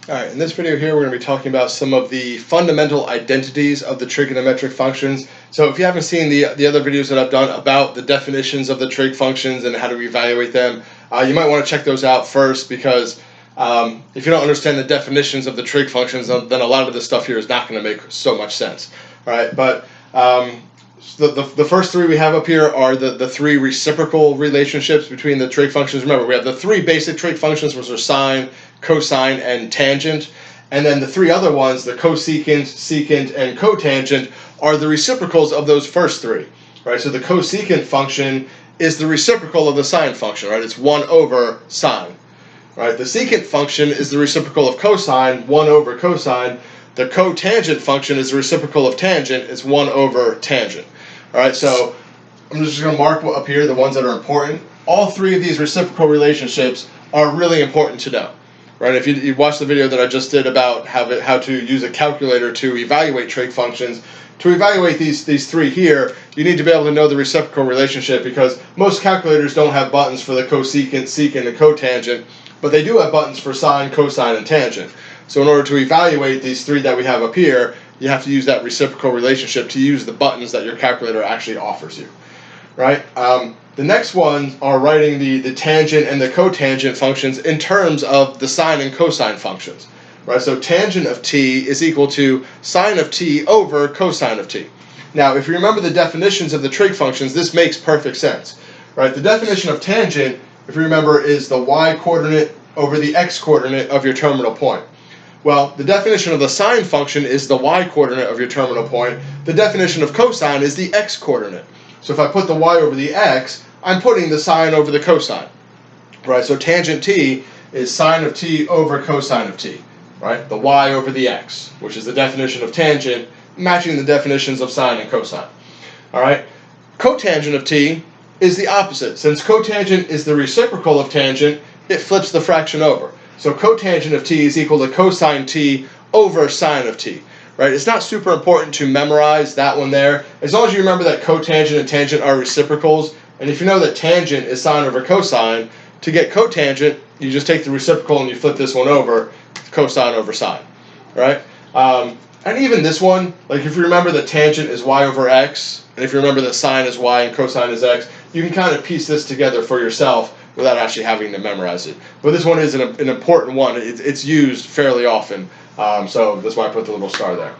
Alright, in this video here we're going to be talking about some of the fundamental identities of the trigonometric functions. So if you haven't seen the other videos that I've done about the definitions of the trig functions and how to evaluate them, you might want to check those out first, because if you don't understand the definitions of the trig functions, then a lot of this stuff here is not going to make so much sense. Alright, but the first three we have up here are the three reciprocal relationships between the trig functions. Remember, we have the three basic trig functions, which are sine, cosine, and tangent. And then the three other ones, the cosecant, secant, and cotangent, are the reciprocals of those first three. Right? So the cosecant function is the reciprocal of the sine function. Right? It's 1 over sine. Right? The secant function is the reciprocal of cosine, 1 over cosine. The cotangent function is the reciprocal of tangent, it's 1 over tangent. Alright, so I'm just going to mark up here the ones that are important. All three of these reciprocal relationships are really important to know. Right? If you watch the video that I just did about how to use a calculator to evaluate trig functions, to evaluate these three here, you need to be able to know the reciprocal relationship, because most calculators don't have buttons for the cosecant, secant, and cotangent, but they do have buttons for sine, cosine, and tangent. So in order to evaluate these three that we have up here, you have to use that reciprocal relationship to use the buttons that your calculator actually offers you. Right? The next ones are writing the tangent and the cotangent functions in terms of the sine and cosine functions. Right? So tangent of t is equal to sine of t over cosine of t. Now, if you remember the definitions of the trig functions, this makes perfect sense. Right? The definition of tangent, if you remember, is the y-coordinate over the x-coordinate of your terminal point. Well, the definition of the sine function is the y-coordinate of your terminal point. The definition of cosine is the x-coordinate. So if I put the y over the x, I'm putting the sine over the cosine. Right? So tangent t is sine of t over cosine of t. Right? The y over the x, which is the definition of tangent, matching the definitions of sine and cosine. All right? Cotangent of t is the opposite. Since cotangent is the reciprocal of tangent, it flips the fraction over. So cotangent of t is equal to cosine t over sine of t. Right? It's not super important to memorize that one there, as long as you remember that cotangent and tangent are reciprocals. And if you know that tangent is sine over cosine, to get cotangent, you just take the reciprocal and you flip this one over, cosine over sine. Right? And even this one, like if you remember that tangent is y over x, and if you remember that sine is y and cosine is x, you can kind of piece this together for yourself without actually having to memorize it. But this one is an important one. It's used fairly often, so that's why I put the little star there.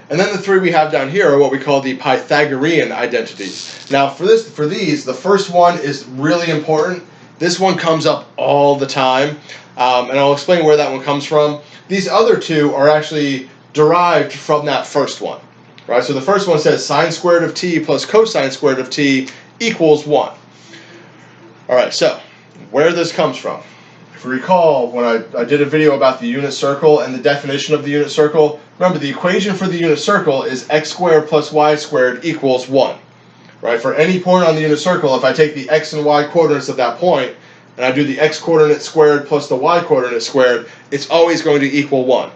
And then the three we have down here are what we call the Pythagorean identities. Now for these, the first one is really important. This one comes up all the time, and I'll explain where that one comes from. These other two are actually derived from that first one. Right? So the first one says sine squared of t plus cosine squared of t equals 1. Alright, so where this comes from. If you recall, when I did a video about the unit circle and the definition of the unit circle, remember the equation for the unit circle is x squared plus y squared equals 1. Right? For any point on the unit circle, if I take the x and y coordinates of that point, and I do the x coordinate squared plus the y coordinate squared, it's always going to equal 1.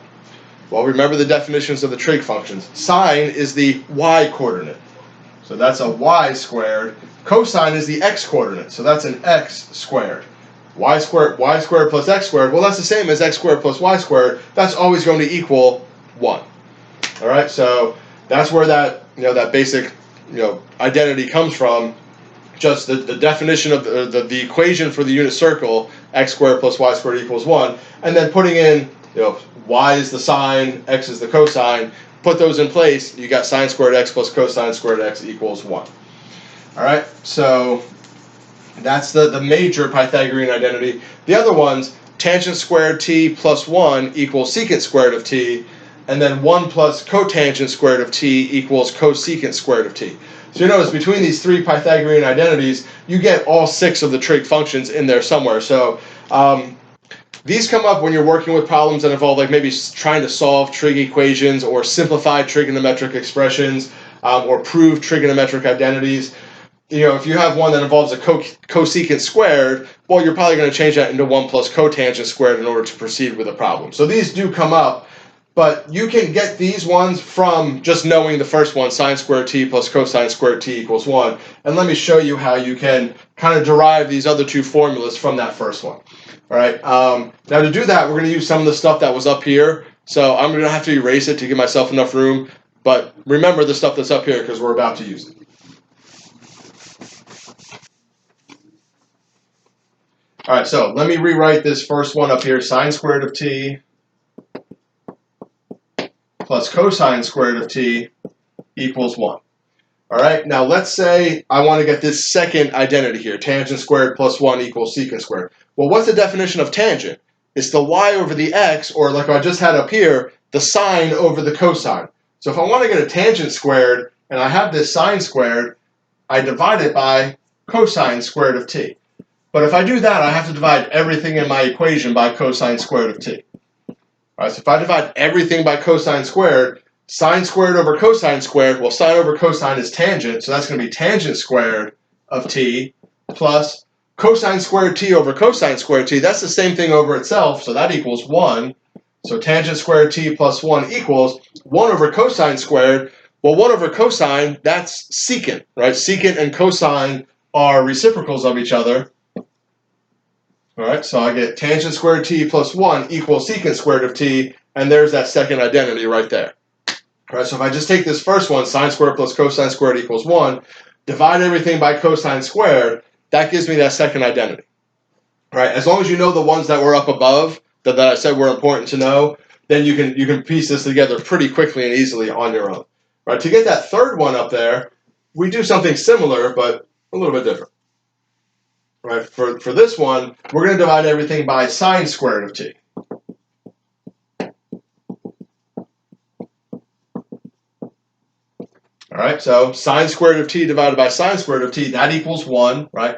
Well, remember the definitions of the trig functions. Sine is the y coordinate, so that's a y squared. Cosine is the x coordinate, so that's an x squared. Y squared plus x squared, well, that's the same as x squared plus y squared. That's always going to equal 1. All right, so that's where that that basic identity comes from. Just the definition of the equation for the unit circle, x squared plus y squared equals 1, and then putting in y is the sine, x is the cosine. Put those in place, you got sine squared x plus cosine squared x equals 1. Alright, so that's the major Pythagorean identity. The other ones, tangent squared t plus 1 equals secant squared of t, and then 1 plus cotangent squared of t equals cosecant squared of t. So you notice between these three Pythagorean identities, you get all 6 of the trig functions in there somewhere. So these come up when you're working with problems that involve like maybe trying to solve trig equations or simplify trigonometric expressions or prove trigonometric identities. If you have one that involves a cosecant squared, well, you're probably going to change that into 1 plus cotangent squared in order to proceed with the problem. So these do come up, but you can get these ones from just knowing the first one, sine squared t plus cosine squared t equals 1. And let me show you how you can kind of derive these other two formulas from that first one. All right. Now to do that, we're going to use some of the stuff that was up here. So I'm going to have to erase it to give myself enough room. But remember the stuff that's up here because we're about to use it. All right, so let me rewrite this first one up here. Sine squared of t plus cosine squared of t equals 1. All right, now let's say I want to get this second identity here. Tangent squared plus 1 equals secant squared. Well, what's the definition of tangent? It's the y over the x, or like I just had up here, the sine over the cosine. So if I want to get a tangent squared, and I have this sine squared, I divide it by cosine squared of t. But if I do that, I have to divide everything in my equation by cosine squared of t. All right, so if I divide everything by cosine squared, sine squared over cosine squared, well, sine over cosine is tangent, so that's going to be tangent squared of t plus cosine squared t over cosine squared t. That's the same thing over itself, so that equals 1. So tangent squared t plus 1 equals 1 over cosine squared. Well, 1 over cosine, that's secant, right? Secant and cosine are reciprocals of each other. All right, so I get tangent squared t plus 1 equals secant squared of t, and there's that second identity right there. All right, so if I just take this first one, sine squared plus cosine squared equals 1, divide everything by cosine squared, that gives me that second identity. All right, as long as you know the ones that were up above, that I said were important to know, then you can piece this together pretty quickly and easily on your own. All right, to get that third one up there, we do something similar, but a little bit different. Right, for this one, we're going to divide everything by sine squared of t. All right, so sine squared of t divided by sine squared of t, that equals 1, right?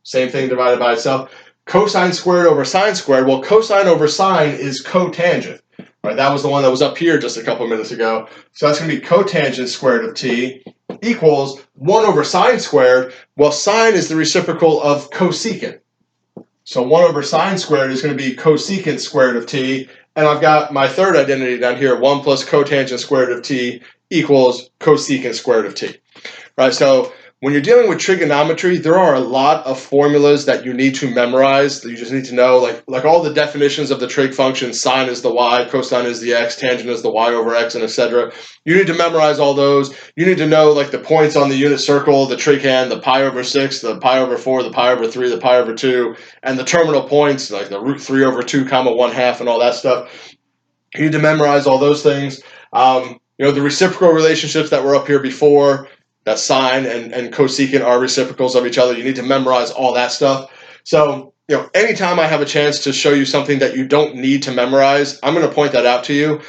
Same thing divided by itself. Cosine squared over sine squared, well, cosine over sine is cotangent. Right, that was the one that was up here just a couple minutes ago. So that's going to be cotangent squared of t equals 1 over sine squared. Well, sine is the reciprocal of cosecant. So 1 over sine squared is going to be cosecant squared of t. And I've got my third identity down here, 1 plus cotangent squared of t equals cosecant squared of t. Right, so when you're dealing with trigonometry, there are a lot of formulas that you need to memorize, that you just need to know, like all the definitions of the trig function. Sine is the y, cosine is the x, tangent is the y over x, and etc. You need to memorize all those. You need to know like the points on the unit circle, the tricand, the pi over 6, the pi over 4, the pi over 3, the pi over 2, and the terminal points, like the root 3 over 2, comma 1/2, and all that stuff. You need to memorize all those things. The reciprocal relationships that were up here before, that sine and cosecant are reciprocals of each other. You need to memorize all that stuff. So, anytime I have a chance to show you something that you don't need to memorize, I'm going to point that out to you.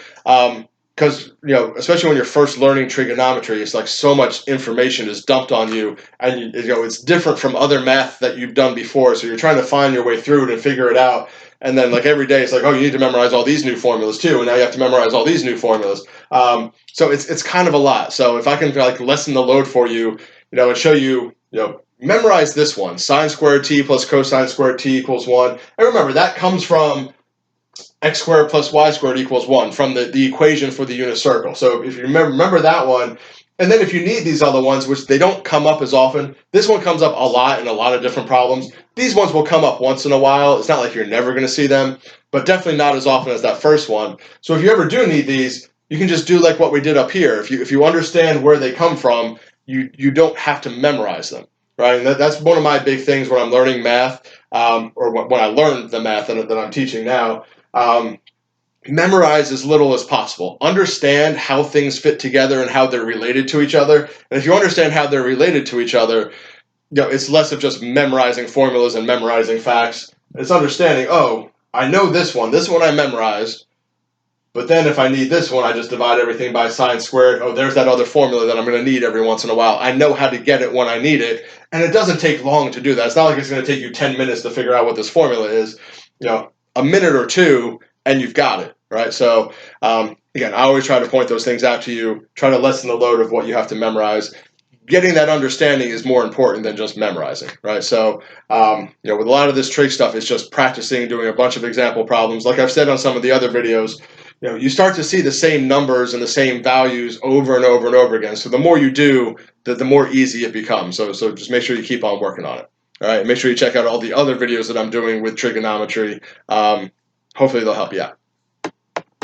Because, especially when you're first learning trigonometry, it's like so much information is dumped on you, and it's different from other math that you've done before. So you're trying to find your way through it and figure it out. And then like every day, it's like, oh, you need to memorize all these new formulas too, and now you have to memorize all these new formulas. So it's kind of a lot. So if I can like lessen the load for you, and show you, memorize this one: sine squared t plus cosine squared t equals 1. And remember, that comes from x squared plus y squared equals 1 from the equation for the unit circle. So if you remember that one, and then if you need these other ones, which they don't come up as often, this one comes up a lot in a lot of different problems. These ones will come up once in a while. It's not like you're never going to see them, but definitely not as often as that first one. So if you ever do need these, you can just do like what we did up here. If you understand where they come from, you don't have to memorize them, right? And that's one of my big things when I'm learning math, or when I learned the math that I'm teaching now. Memorize as little as possible. Understand how things fit together and how they're related to each other. And if you understand how they're related to each other, it's less of just memorizing formulas and memorizing facts. It's understanding, oh, I know this one I memorized, but then if I need this one, I just divide everything by sine squared. Oh, there's that other formula that I'm going to need every once in a while. I know how to get it when I need it, and it doesn't take long to do that. It's not like it's going to take you 10 minutes to figure out what this formula is. A minute or two, and you've got it, right? So, again, I always try to point those things out to you, try to lessen the load of what you have to memorize. Getting that understanding is more important than just memorizing, right? So, with a lot of this trig stuff, it's just practicing, doing a bunch of example problems. Like I've said on some of the other videos, you start to see the same numbers and the same values over and over and over again. So the more you do, the more easy it becomes. So just make sure you keep on working on it. All right, make sure you check out all the other videos that I'm doing with trigonometry. Hopefully they'll help you out.